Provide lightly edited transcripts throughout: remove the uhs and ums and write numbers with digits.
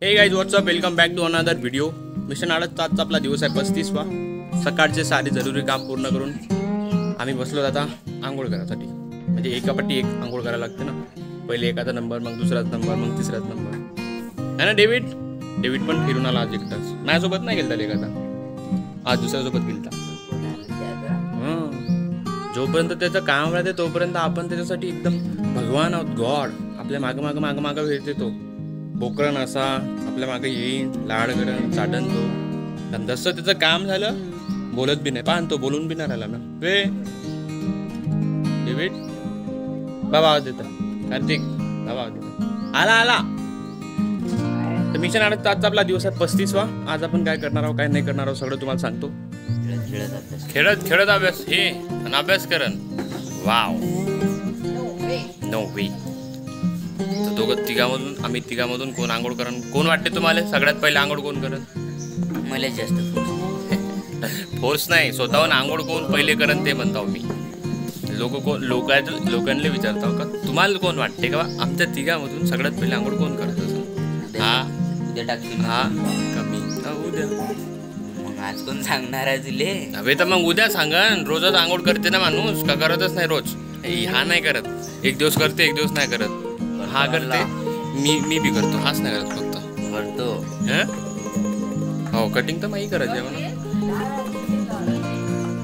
हे guys what's up, welcome back to another video. Mission आळसचा आजचा आपला दिवस आहे 35वा. सकाळचे सारे जरुरी काम पूर्ण करून आम्ही बसलो आता आंघोळ करायसाठी. म्हणजे एकापट्टी एक आंघोळ करायला लागते ना. पहिले एकाचा नंबर, मग दुसराच नंबर, मग तिसराच नंबर है ना. डेव्हिड पण फिरून आला आज एकटाच. माझ्यासोबत नाही गेलता एखादा, आज दुसऱ्यासोबत गेलता. जोपर्यंत त्याचं काम राहते तोपर्यंत आपण त्याच्यासाठी एकदम भगवान आहोत, गॉड. आपल्या मागं फिरते तो बोकरण असा आपल्या मागे येईन, लाड करण, चाटण तो. आणि जसं त्याचं काम झालं बोलत बी नाही. पाहन तो बोलून बी नाही राहिला ना. वे डेव्हिड बाबा आवाज देता. कार्तिक बाबा आवाज देता. आला तर मिशन आळसचा आजचा आपला दिवस आहे 35वा. आज आपण काय करणार आहोत काय नाही करणार आहोत सगळं तुम्हाला सांगतो. खेळत अभ्यास हे आणि अभ्यास करण. वाव, नो वे. दोघं तिघामधून आम्ही तिघामधून कोण आंघोळ करण, कोण वाटते तुम्हाला सगळ्यात पहिले आंघोळ कोण करत? मला जास्त फोर्स नाही, स्वतःहून आंघोळ कोण पहिले करन ते म्हणतो मी. लोकांना विचारतो का तुम्हाला कोण वाटते का आमच्या तिघामधून सगळ्यात पहिले आंघोळ कोण करत असेल? हा उद्या टाकशील. हा कमी उद्या. मग आज कोण सांगणार आहे तुले? हवे तर मग उद्या सांगन. रोजच आंघोळ करते ना माणूस, का करतच नाही रोज? हा नाही करत, एक दिवस करते एक दिवस नाही करत. हा करते, मी बी करतो, हाच नाही करत फक्त करतो. हो कटिंग तर माही करायची आहे म्हणा.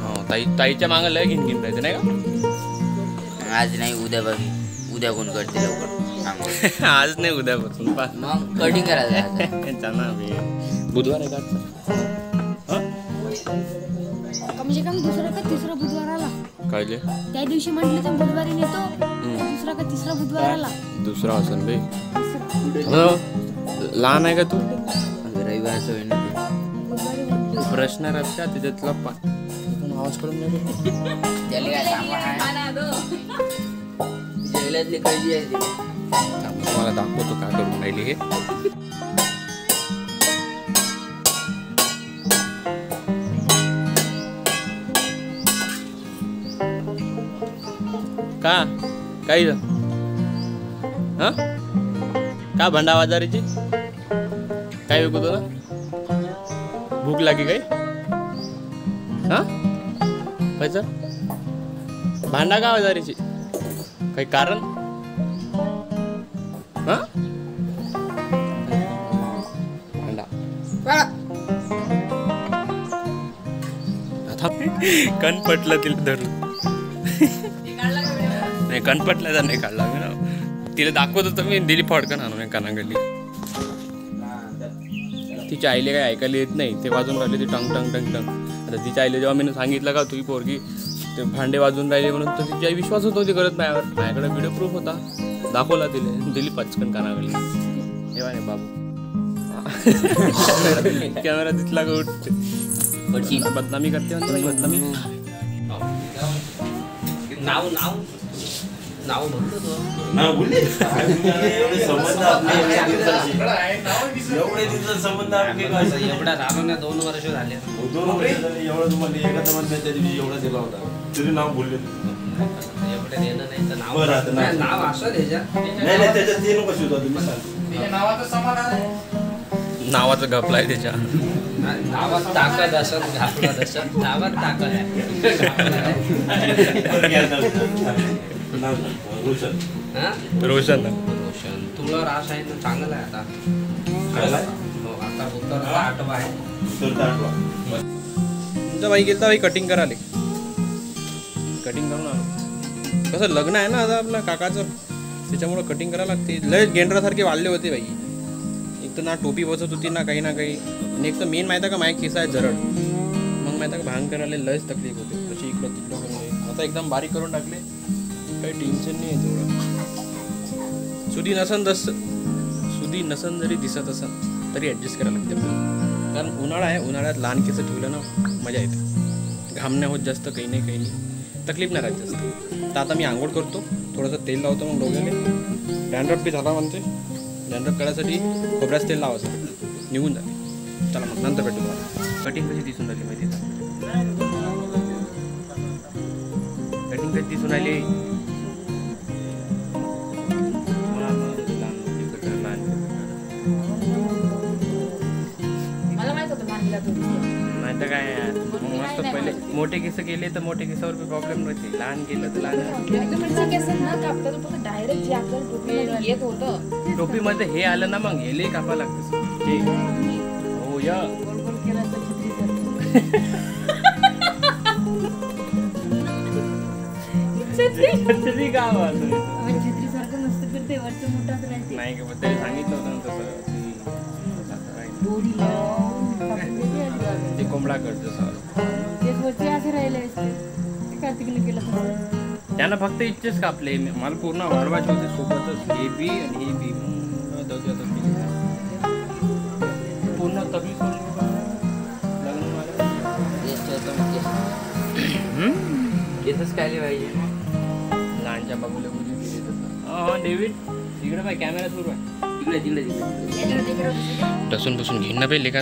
हो ताईच्या मागं लय घेऊन राहायचं नाही का? आज नाही उद्या बघ. उद्या कोण करते लवकर? आज नाही उद्यापासून. मग कटिंग करायचं. बुधवार आहे का? म्हणजे का दुसरा का तिसरा बुधवार आला कायले त्या दिवशी म्हटलं तर बुधवारी नेतो. दुसरा का तिसरा बुधवार आला. दुसरा असन बे. लहान आहे का तू? रविवारचं होईल ना. प्रश्न राहत का त्याच्यातला आवाज करून नाही मला दाखवतो का करून राहिली हे. का काही का भंडा बाजारीची काय विकू तुला? भूक लागी काही? कायचं भांडा का बाजारीची? काही कारण? भांडा कण पटलं तिला धरून. नाही कणपटला तर नाही काढला मी ना. तिला दाखवत होतं मी, दिली फडकन आणून कानागली. तिच्या आईले काय ऐकायला येत नाही, ते वाजून राहिले ते टंग टंग टंग टंग. आता तिच्या आईला जेव्हा मी सांगितलं का तुझी पोरगी ते भांडे वाजून राहिले म्हणून, तर तिची आई विश्वासच नव्हती करत माझ्यावर. माझ्याकडे व्हिडिओ प्रूफ होता, दाखवला तिला, दिली पचकन कानागली. तेव्हा नाही बाबू कॅमेरा तिथला का उठते बदनामी करते म्हणते. बदनामी नाव म्हणतो तो. एवढा राहून 2 वर्ष झाले. 2 वर्ष झाले एवढं तुम्हाला एका त्या दिवशी एवढा दिला होता तरी नाव बोलले. एवढे देणं नाही तर नाव असं त्याच्यात नाही त्याच्यात ते नको शिवता तुम्ही सांग. नावाचं घपलाय त्याच्या. नावात ताकद असत, घापलात असत. नावात ताकद आहे. रोशन तुला रास आहे ना, चांगला आहे. आता उत्तर 8वा आहे. तुमच्या बाई गेलता बाई कटिंग करायला. कटिंग करून आलो. कसं लग्न आहे ना आता आपल्या काकाचं, त्याच्यामुळं कटिंग करायला लागते. लय गेंडरासारखे वाढले होते बाई. एक तर ना टोपी बसत होती ना काही ना काही. आणि एक तर मेन माहिती आहे का माझे केस आहे जरड. मग माहिती आहे का भांग करायला लयच तकलीफ होते. तशी इकडं तिकडं करून आता एकदम बारीक करून टाकले. काही टेन्शन नाही आहे तेवढं. सुधी नसन जरी दिसत असन तरी ॲडजस्ट करायला लागते आपल्याला. कारण उन्हाळा आहे, उन्हाळ्यात लहान केस ठेवलं ना मजा येते. घाम नाही होत जास्त, काही नाही तकलीफ नाही राहत जास्त. तर आता मी आंघोळ करतो, थोडंसं तेल लावतो मग डोक्याने. डॅन्ड्रफ बी झाला म्हणते. डॅन्ड्रफ करायसाठी खोबऱ्याचं तेल लावायचं, निघून जाते. चला मग नंतर भेटू तुम्हाला. कटिंग कशी दिसून राहिली माहिती आहे? कटिंग कशी दिसून राहिली? केला तो नाही तर काय यार. मग मस्त पहिले मोठे केस केले तर मोठे केसावर प्रॉब्लेम राहते, लहान केलं तर लहान. एकदम केस ना कापतात फक्त डायरेक्ट जे आपल्याला टोपीमध्ये येत होतं टोपीमध्ये हे आलं ना मग हेले कापा लागतं. हो या गोल गोल केला तर छत्री छत्री का आवाज? छत्री सारखं नसतं फिरते वरचं मोठाच राहते. नाही का ते सांगितलं होतं ना तसं दोरी लावून ते कोंबडा करत जसं तेच वरती असे राहिले असते. ते कार्तिकने केलं तसं. त्यानं फक्त इच्छेच कापले. मला पूर्ण वाढवायचे होते सोबतच, हे बी आणि हे बी. पूर्ण तबी लग्न येतच काय पाहिजे लहानच्या बाबूला मुली दिली तसं. हा डेव्हिड इकडे बाय कॅमेरा सुरू आहे. तिकडे तिकडे तिकडे लसूण बसून घेणं पाहिजे का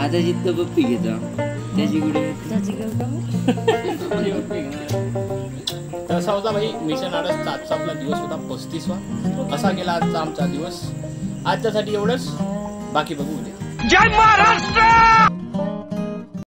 आता जिथं पप्पी घेतो त्याची कुठे तसा होता भाई मिशन आडसचा आजचा आपला दिवस होता 35वा. असा गेला आजचा आमचा दिवस. आजच्यासाठी एवढंच, बाकी बघू उद्या. जय महाराष्ट्र.